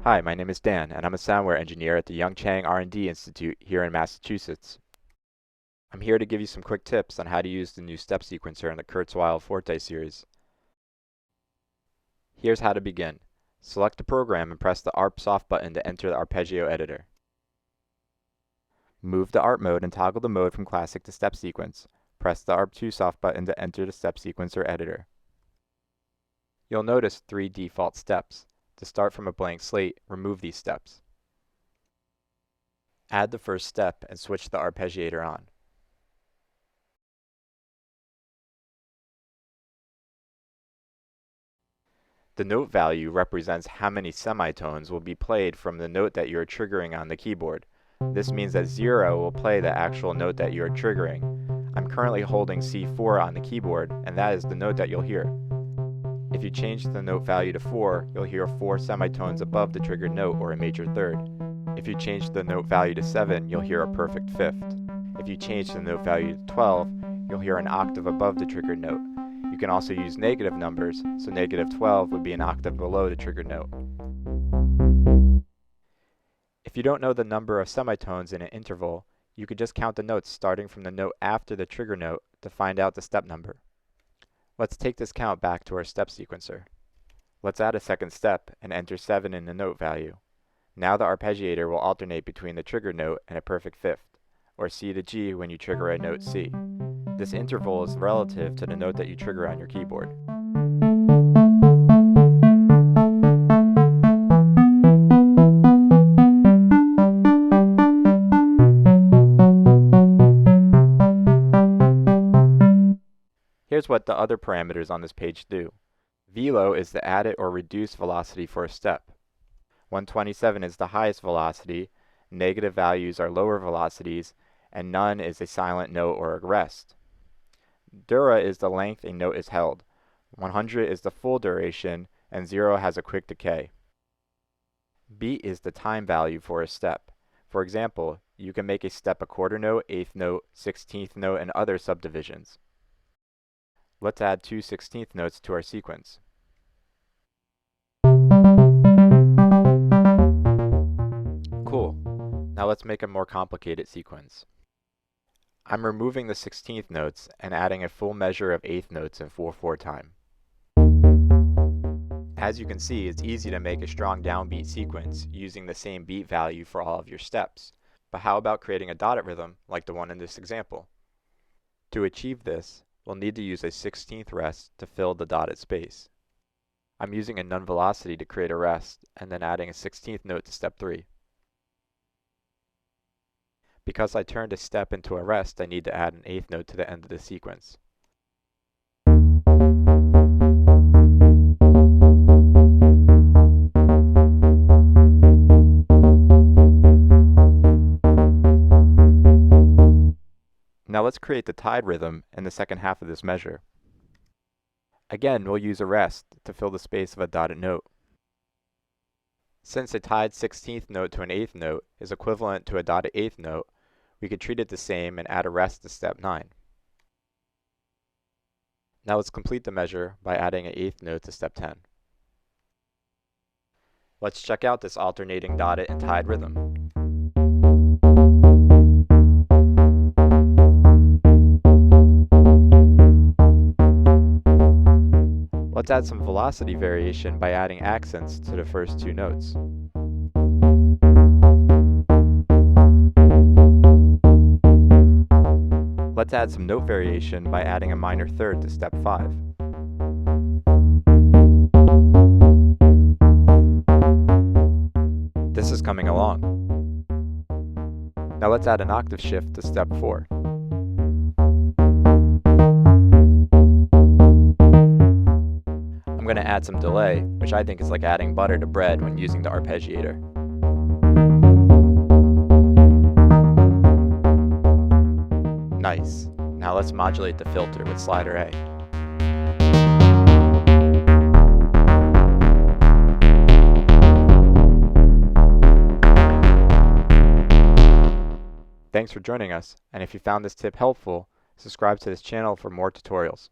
Hi, my name is Dan, and I'm a soundware engineer at the Young Chang R&D Institute here in Massachusetts. I'm here to give you some quick tips on how to use the new step sequencer in the Kurzweil Forte series. Here's how to begin. Select the program and press the ARP soft button to enter the arpeggio editor. Move to ARP mode and toggle the mode from classic to step sequence. Press the ARP2 soft button to enter the step sequencer editor. You'll notice 3 default steps. To start from a blank slate, remove these steps. Add the first step and switch the arpeggiator on. The note value represents how many semitones will be played from the note that you are triggering on the keyboard. This means that 0 will play the actual note that you are triggering. I'm currently holding C4 on the keyboard, and that is the note that you'll hear. If you change the note value to 4, you'll hear 4 semitones above the triggered note, or a major third. If you change the note value to 7, you'll hear a perfect fifth. If you change the note value to 12, you'll hear an octave above the triggered note. You can also use negative numbers, so negative 12 would be an octave below the triggered note. If you don't know the number of semitones in an interval, you could just count the notes starting from the note after the trigger note to find out the step number. Let's take this count back to our step sequencer. Let's add a second step and enter 7 in the note value. Now the arpeggiator will alternate between the trigger note and a perfect fifth, or C to G when you trigger a note C. This interval is relative to the note that you trigger on your keyboard. Here's what the other parameters on this page do. Velo is the added or reduced velocity for a step. 127 is the highest velocity, negative values are lower velocities, and none is a silent note or a rest. Dura is the length a note is held. 100 is the full duration, and 0 has a quick decay. Beat is the time value for a step. For example, you can make a step a quarter note, eighth note, 16th note, and other subdivisions. Let's add 2 16th notes to our sequence. Cool. Now let's make a more complicated sequence. I'm removing the 16th notes and adding a full measure of 8th notes in 4/4 time. As you can see, it's easy to make a strong downbeat sequence using the same beat value for all of your steps. But how about creating a dotted rhythm like the one in this example? To achieve this, we'll need to use a 16th rest to fill the dotted space. I'm using a none velocity to create a rest and then adding a 16th note to step 3. Because I turned a step into a rest, I need to add an 8th note to the end of the sequence. Now let's create the tied rhythm in the second half of this measure. Again, we'll use a rest to fill the space of a dotted note. Since a tied 16th note to an 8th note is equivalent to a dotted 8th note, we could treat it the same and add a rest to step 9. Now let's complete the measure by adding an 8th note to step 10. Let's check out this alternating dotted and tied rhythm. Let's add some velocity variation by adding accents to the first 2 notes. Let's add some note variation by adding a minor third to step 5. This is coming along. Now let's add an octave shift to step 4. I'm going to add some delay, which I think is like adding butter to bread when using the arpeggiator. Nice. Now let's modulate the filter with slider A. Thanks for joining us, and if you found this tip helpful, subscribe to this channel for more tutorials.